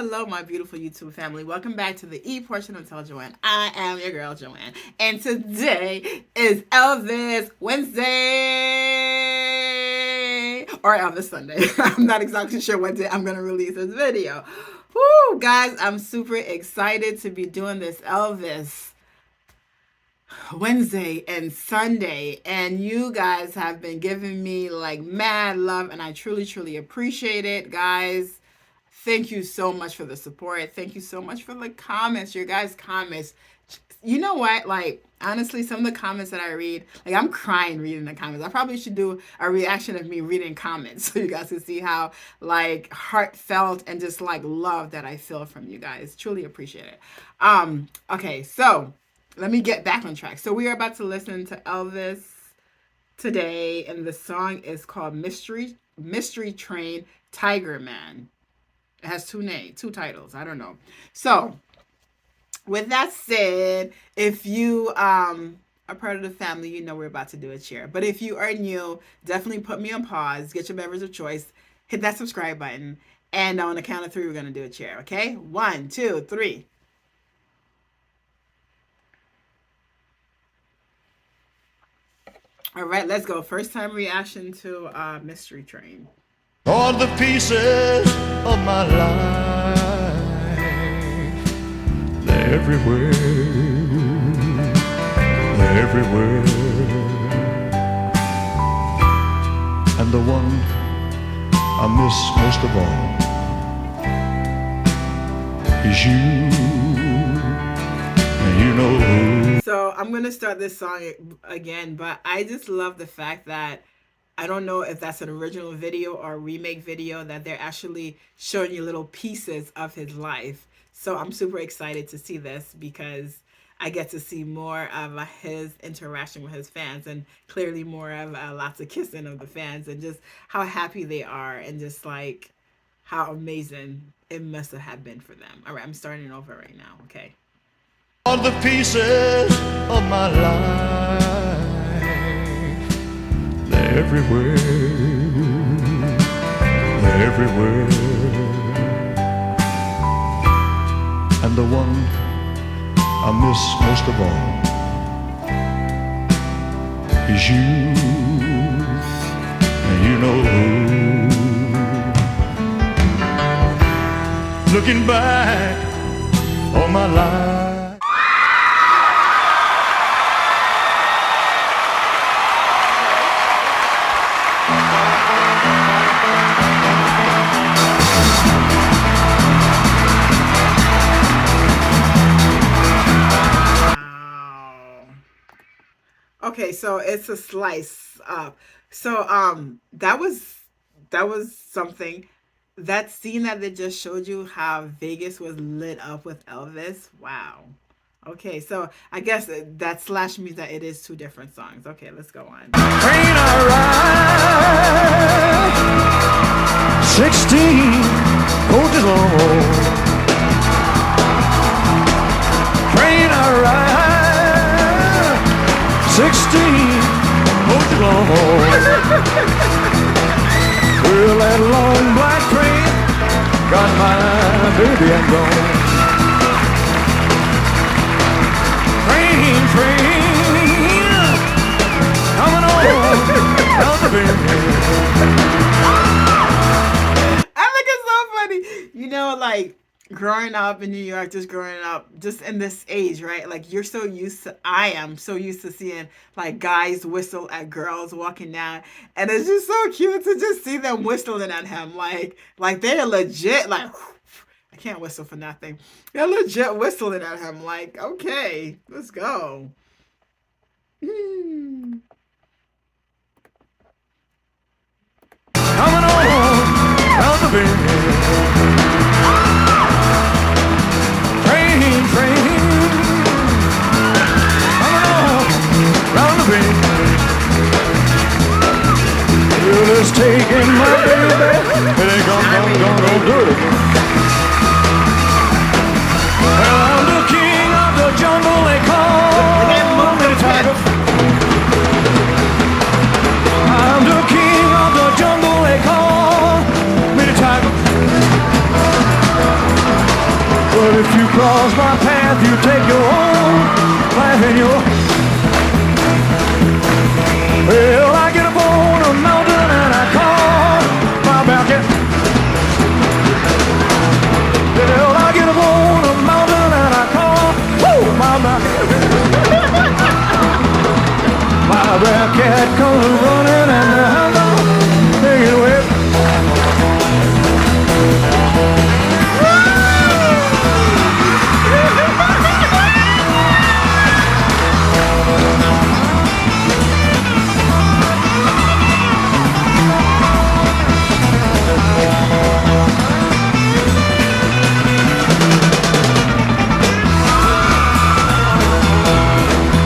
hello, my beautiful YouTube family. Welcome back to the E portion of Tell Joanne. I am your girl, Joanne. And today is Elvis Wednesday or Elvis Sunday. I'm not exactly sure what day I'm going to release this video. Woo, guys, I'm super excited to be doing this Elvis Wednesday and Sunday, and you guys have been giving me like mad love, and I truly appreciate it, guys. Thank you so much for the support. Thank you so much for the comments. Your guys' comments, you know what, like honestly, some of the comments that I read, like I'm crying reading the comments. I probably should do a reaction of me reading comments so you guys can see how like heartfelt and just like love that I feel from you guys. Truly appreciate it. Okay, so let me get back on track. So we are about to listen to Elvis today, and the song is called Mystery Train Tiger Man. It has two titles. I don't know. So with that said, if you are part of the family, you know we're about to do a cheer. But if you are new, definitely put me on pause, get your beverage of choice, hit that subscribe button, and on the count of 3, we're going to do a cheer, okay? 1, 2, 3. All right, let's go. First time reaction to Mystery Train. All the pieces of my life, they're everywhere, they're everywhere. And the one I miss most of all is you, and you know who. So I'm going to start this song again, but I just love the fact that I don't know if that's an original video or a remake video, that they're actually showing you little pieces of his life. So I'm super excited to see this because I get to see more of his interaction with his fans, and clearly more of lots of kissing of the fans, and just how happy they are, and just like how amazing it must have been for them. All right, I'm starting over right now. Okay. All the pieces of my life, they're everywhere, they're everywhere. And the one I miss most of all is you, and you know who. Looking back on my life, okay, so it's a slice up. So that was something. That scene that they just showed you, how Vegas was lit up with Elvis. Wow. Okay, so I guess that slash means that it is 2 different songs. Okay, let's go on. Train I ride, 16 coaches long. Train I ride, 16 coaches long. Well, that long black train got my baby and gone. Train, coming on down the bend. I think it's so funny. You know, like growing up in New York, just in this age, right? Like I am so used to seeing like guys whistle at girls walking down, and it's just so cute to just see them whistling at him. Like they're legit, like I can't whistle for nothing. They're legit whistling at him. Like, okay, let's go. Coming on down the bend. Train, coming on down the bend. Well, it's taking my baby, it ain't gonna do it. Well, I'm the king of the jungle, they call me the tiger. I'm the king of the jungle, they call me the tiger. But if you cross my path, you take your own life in your. Well, I get up on a mountain and I call my mountain. Well, I get up on a mountain and I call my mountain. My black cat comes running and the hound dog take it away.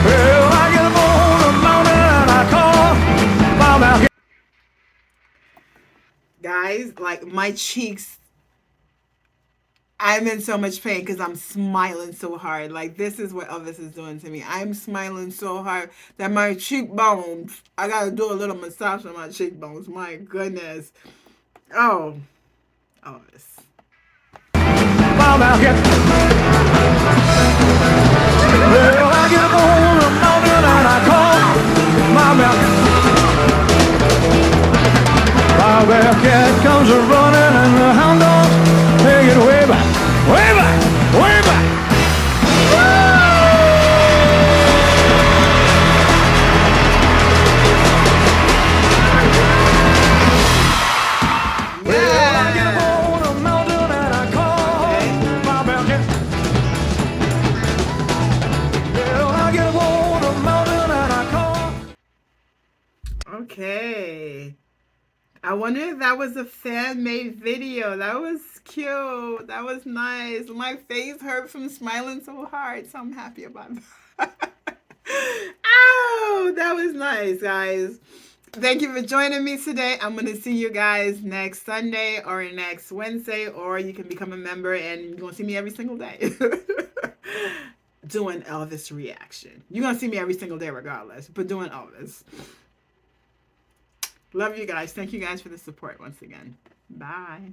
Well, I get up on a mountain and I call my mountain. Guys, like my cheeks, I'm in so much pain because I'm smiling so hard. Like this is what Elvis is doing to me. I'm smiling so hard that my cheekbones, I gotta do a little massage on my cheekbones. My goodness. Oh, Elvis. My mountain. Well, I get up on a mountain and I call my mountain. My bearcat comes a running and the hound dogs take it way back, way back, way back. Well, I get up on a mountain and I call my bearcat. Well, I get up on a mountain and I call. Okay. I wonder if that was a fan made video. That was cute. That was nice. My face hurt from smiling so hard, so I'm happy about that. Ow! That was nice, guys. Thank you for joining me today. I'm going to see you guys next Sunday or next Wednesday, or you can become a member and you're going to see me every single day doing Elvis reaction. You're going to see me every single day regardless, but doing Elvis. Love you guys. Thank you guys for the support once again. Bye.